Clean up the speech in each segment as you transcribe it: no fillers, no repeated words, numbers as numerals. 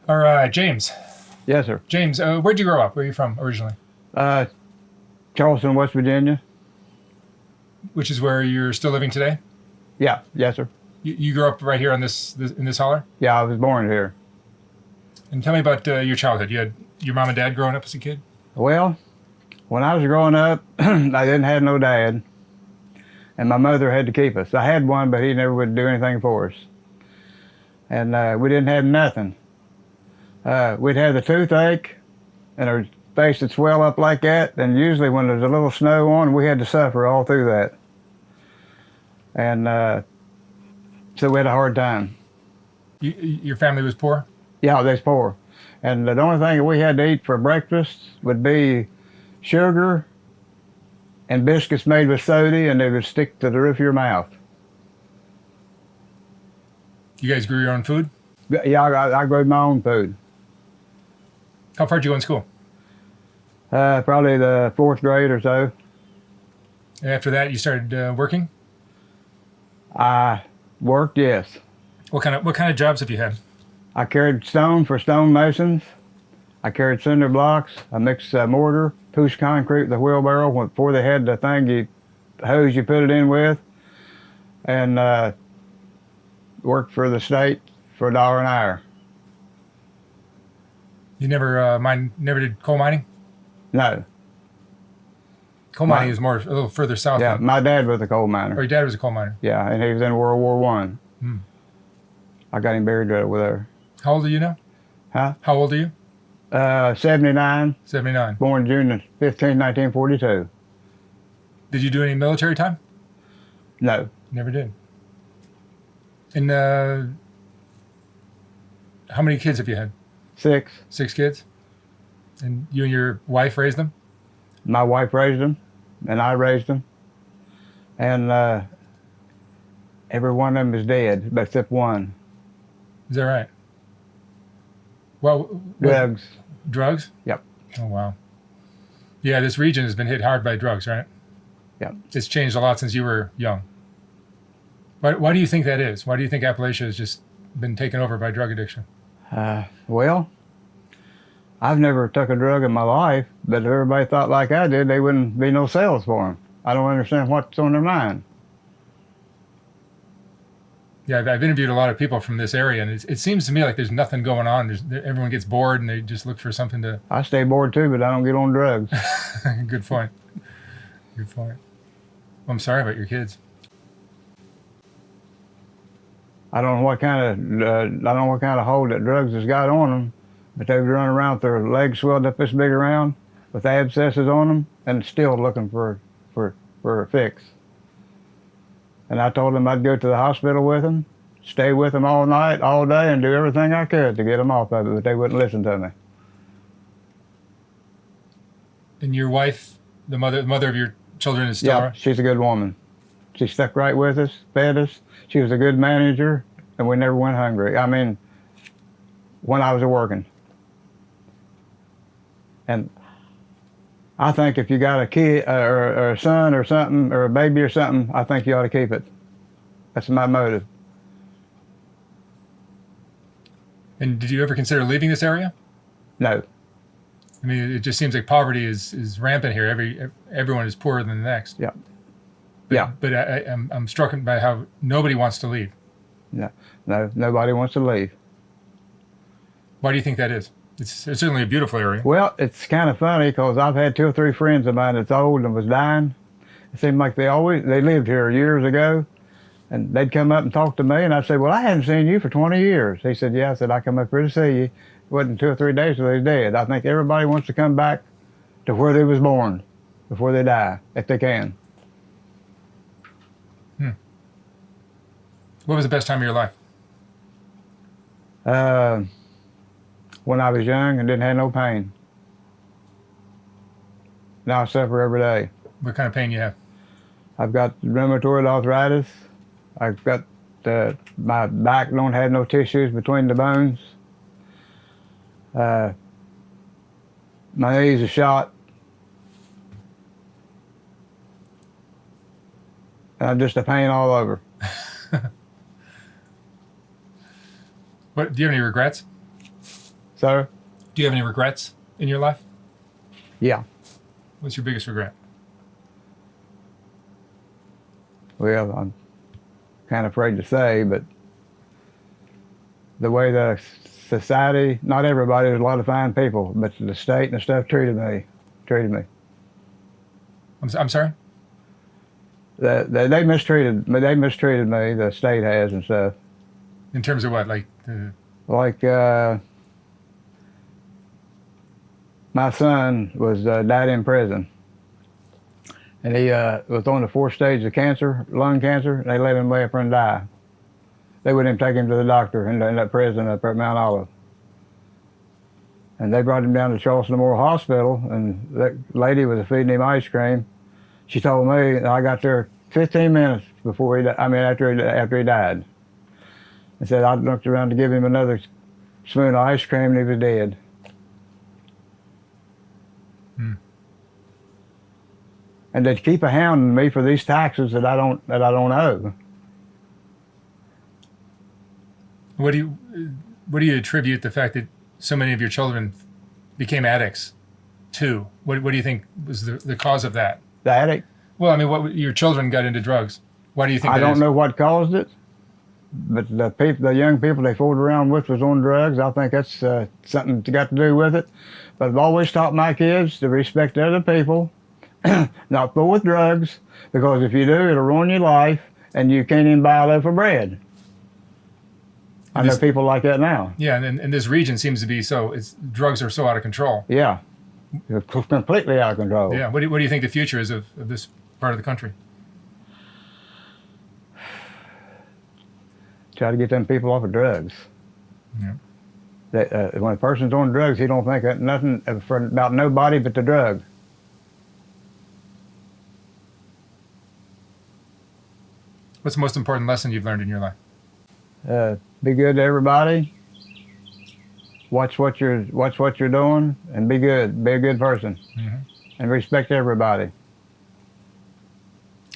All right, James. Yes, sir. James, where'd you grow up? Where are you from originally? Uh, Charleston, West Virginia. Which is where you're still living today? Yeah, yes, sir. You grew up right here on this in this holler? Yeah, I was born here. And tell me about your childhood. You had your mom and dad growing up as a kid? Well, when I was growing up, I didn't have no dad, and my mother had to keep us. I had one, but he never would do anything for us. And we didn't have nothing. We'd have the toothache, and our face would swell up like that, and usually when there's a little snow on, we had to suffer all through that. And so we had a hard time. Your family was poor? Yeah, they was poor. And the only thing that we had to eat for breakfast would be sugar and biscuits made with soda, and they would stick to the roof of your mouth. You guys grew your own food? Yeah, I grew my own food. How far did you go in school? Probably the 4th grade or so. And after that, you started working? I worked, yes. What kind of jobs have you had? I carried stone for stone masons. I carried cinder blocks. I mixed mortar, pushed concrete with a wheelbarrow before they had the thing, hose you put it in with, and worked for the state for $1 an hour. You never did coal mining? No. Coal mining is a little further south. Yeah, my dad was a coal miner. Or your dad was a coal miner? Yeah, and he was in World War I. Hmm. I got him buried right over there. How old are you now? Huh? How old are you? 79. 79. Born June 15, 1942. Did you do any military time? No. Never did. And how many kids have you had? 6. 6 kids? And you and your wife raised them? My wife raised them, and I raised them. And every one of them is dead, except one. Is that right? Well, Drugs. Drugs? Yep. Oh, wow. Yeah, this region has been hit hard by drugs, right? Yep. It's changed a lot since you were young. Why do you think that is? Why do you think Appalachia has just been taken over by drug addiction? Well, I've never took a drug in my life, but if everybody thought like I did, there wouldn't be no sales for them. I don't understand what's on their mind. Yeah, I've interviewed a lot of people from this area, and it seems to me like there's nothing going on. Everyone gets bored, and they just look for something to... I stay bored too, but I don't get on drugs. Good point. Good point. Well, I'm sorry about your kids. I don't know what kind of hold that drugs has got on them, but they would run around with their legs swelled up this big around, with abscesses on them, and still looking for a fix. And I told them I'd go to the hospital with them, stay with them all night, all day, and do everything I could to get them off of it, but they wouldn't listen to me. And your wife, the mother of your children, is still Yeah, around? she's a good woman. She stuck right with us, fed us. She was a good manager, and we never went hungry. I mean, when I was working. And I think if you got a kid or a son or something, or a baby or something, I think you ought to keep it. That's my motive. And did you ever consider leaving this area? No. I mean, it just seems like poverty is rampant here. Everyone is poorer than the next. Yeah. But I'm struck by how nobody wants to leave. No, nobody wants to leave. Why do you think that is? It's certainly a beautiful area. Well, it's kind of funny because I've had 2 or 3 friends of mine that's old and was dying. It seemed like they lived here years ago, and they'd come up and talk to me, and I'd say, well, I hadn't seen you for 20 years. He said, yeah. I said, I come up here to see you. It wasn't 2 or 3 days till they was dead. I think everybody wants to come back to where they was born before they die, if they can. What was the best time of your life? When I was young and didn't have no pain. Now I suffer every day. What kind of pain you have? I've got rheumatoid arthritis. I've got my back don't have no tissues between the bones. My knees are shot. And I'm just a pain all over. What, do you have any regrets? So, Do you have any regrets in your life? yeah. What's your biggest regret? Well, I'm kind of afraid to say, but the way the society, not everybody, there's a lot of fine people, but the state and stuff treated me. I'm sorry? They mistreated me. They mistreated me. The state has and stuff. In terms of what? Like, Like my son was died in prison, and he was on the 4th stage of cancer, lung cancer. And they let him lay up and die. They wouldn't even take him to the doctor in that prison up at Mount Olive. And they brought him down to Charleston Memorial Hospital, and that lady was feeding him ice cream. She told me, I got there 15 minutes before after he died. And said I looked around to give him another spoon of ice cream, and he was dead. And they keep hounding me for these taxes that I don't owe. what do you attribute the fact that so many of your children became addicts to? What do you think was the cause of that? The addict? Well, I mean, your children got into drugs. Why do you think I that don't is? know what caused it, but the young people they fooled around with was on drugs. I think that's something got to do with it. But I've always taught my kids to respect other people, not fool with drugs, because if you do, it'll ruin your life, and you can't even buy a loaf of bread. I know people like that now. Yeah, and this region seems to be drugs are so out of control. Yeah, they're completely out of control. Yeah, what do you think the future is of this part of the country? Try to get them people off of drugs. Yeah. When a person's on drugs, he don't think nothing about nobody but the drug. What's the most important lesson you've learned in your life? Be good to everybody. Watch what you're doing, and be good. Be a good person, and respect everybody.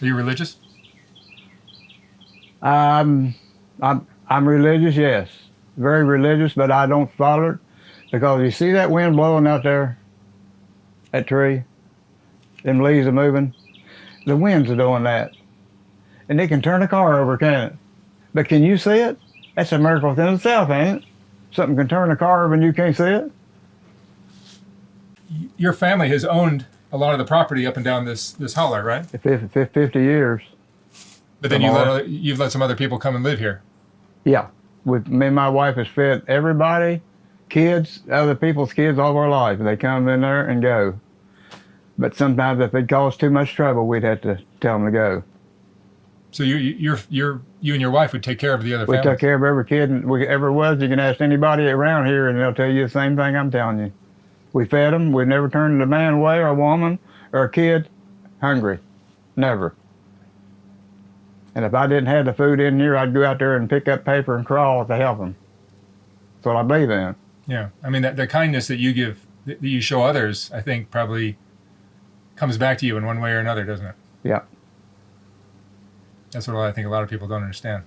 Are you religious? I'm religious, yes, very religious, but I don't follow it because you see that wind blowing out there, that tree, them leaves are moving. The winds are doing that, and they can turn a car over, can't it? But can you see it? That's a miracle within itself, ain't it? Something can turn a car over and you can't see it. Your family has owned a lot of the property up and down this holler, right? 50 years. But then you've let some other people come and live here. Yeah. With me and my wife has fed everybody, kids, other people's kids all of our life. They come in there and go. But sometimes if it caused too much trouble, we'd have to tell them to go. So you and your wife would take care of the other We families? took care of every kid we ever was. You can ask anybody around here and they'll tell you the same thing I'm telling you. We fed them. We never turned a man away or a woman or a kid hungry. Never. And if I didn't have the food in here, I'd go out there and pick up paper and crawl to help them. That's what I believe in. Yeah. I mean, the kindness that you give, that you show others, I think probably comes back to you in one way or another, doesn't it? Yeah. That's what I think a lot of people don't understand.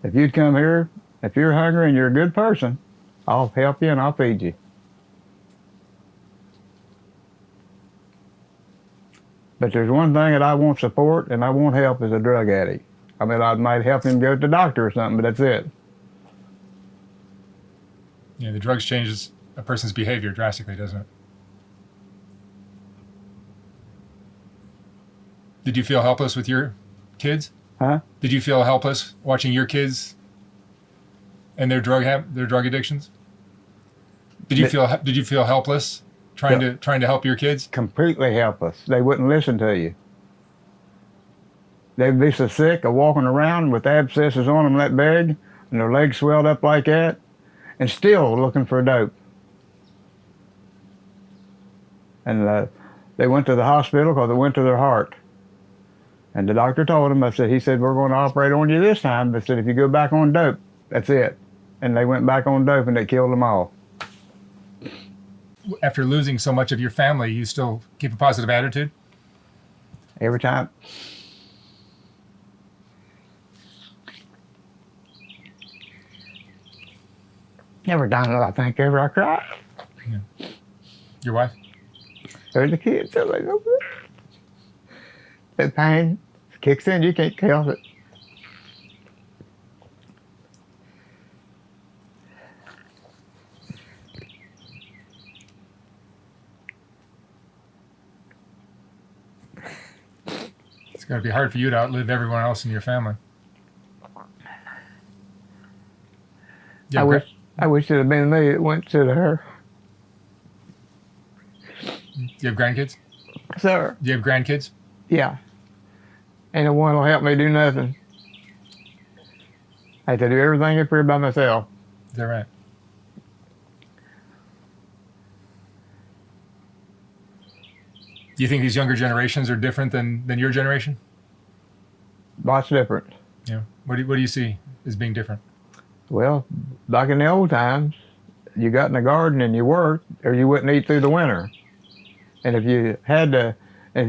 If you'd come here, if you're hungry and you're a good person, I'll help you and I'll feed you. But there's one thing that I won't support and I won't help is a drug addict. I mean, I might help him go to the doctor or something, but that's it. Yeah, the drugs changes a person's behavior drastically, doesn't it? Did you feel helpless with your kids? Huh? Did you feel helpless watching your kids and their drug addictions? Did you feel helpless trying to help your kids? Completely helpless. They wouldn't listen to you. They'd be so sick of walking around with abscesses on them that big and their legs swelled up like that and still looking for dope. And they went to the hospital because it went to their heart. And the doctor told them, he said, we're going to operate on you this time. But said, if you go back on dope, that's it. And they went back on dope and they killed them all. After losing so much of your family, you still keep a positive attitude? Every time. Every time I think ever, I cry. Yeah. Your wife? There's the kids. So like, that pain kicks in. You can't help it. It's got to be hard for you to outlive everyone else in your family. I wish it had been me that went to her. Do you have grandkids? Sir. Do you have grandkids? Yeah. Ain't no one will help me do nothing. I have to do everything up here by myself. Is that right? Do you think these younger generations are different than your generation? Lots different. Yeah. What do you see as being different? Well, back in the old times, you got in the garden and you worked, or you wouldn't eat through the winter. And if you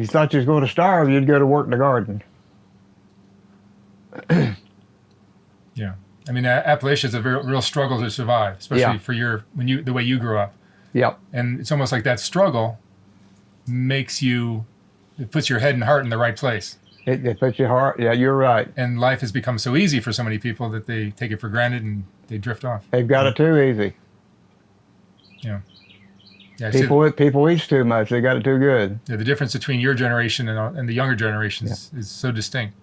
thought you was going to starve, you'd go to work in the garden. Yeah. I mean, Appalachia is a real struggle to survive, especially for the way you grew up. Yep. And it's almost like that struggle it puts your head and heart in the right place. It puts your heart, yeah, you're right. And life has become so easy for so many people that they take it for granted and they drift off. They've got it too easy. Yeah. Yeah. People eat too much. They got it too good. Yeah, the difference between your generation and the younger generations is so distinct,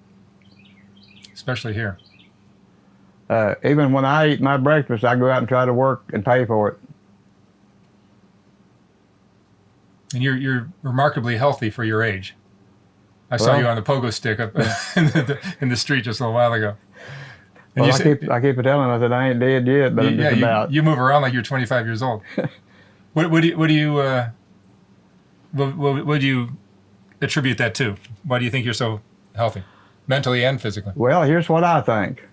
especially here. Even when I eat my breakfast, I go out and try to work and pay for it. And you're remarkably healthy for your age. I saw you on the pogo stick up in the street just a little while ago. And well, I keep telling them, I said, I ain't dead yet, but I'm just about. You move around like you're 25 years old. What do you attribute that to? Why do you think you're so healthy, mentally and physically? Well, here's what I think.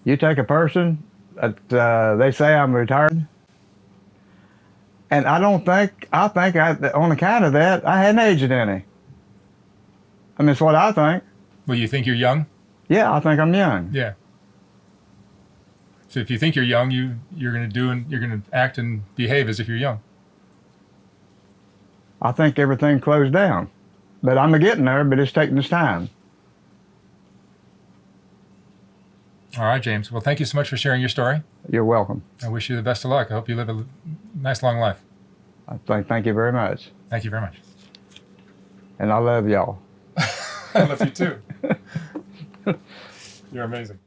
You take a person that they say I'm retired, and I think on account of that, I hadn't aged any. I mean, it's what I think. Well, you think you're young? Yeah, I think I'm young. Yeah. So if you think you're young, you're going to act and behave as if you're young. I think everything closed down, but I'm getting there. But it's taking its time. All right, James. Well, thank you so much for sharing your story. You're welcome. I wish you the best of luck. I hope you live a nice, long life. Thank you very much. Thank you very much. And I love y'all. I love you too. You're amazing.